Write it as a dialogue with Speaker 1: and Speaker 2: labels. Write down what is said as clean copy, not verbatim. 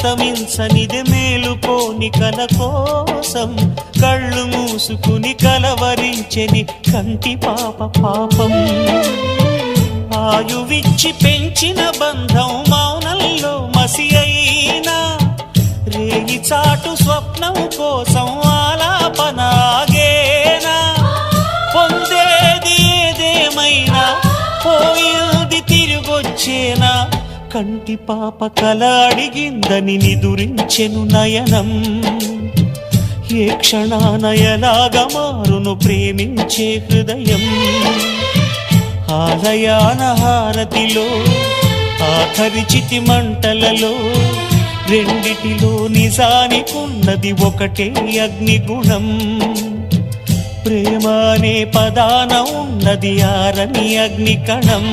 Speaker 1: అస్తమించనిది మేలుకోని కల కోసం కళ్ళు మూసుకుని కలవరించెని కంటి పాప పాపం. ఆయువిచ్చి పెంచిన బంధం మౌనంలో మసి అయినా రేగి చాటు స్వప్నం కోసం ఆలాపనాగేనా. పొందేది ఏదేమైనా పోయేది తిరిగొచ్చేనా. కంటి పాప కల అడిగిందని నిదురించెను నయనం. ఏ క్షణాన ఎలాగ మారును ప్రేమించే హృదయం. ఆలయాన హారతిలో ఆఖరి చితి మంటలలో రెండిటిలో నిజానికున్నది ఒకటే అగ్నిగుణం. ప్రేమ అనే పదాన ఉన్నది ఆరని అగ్నికణం.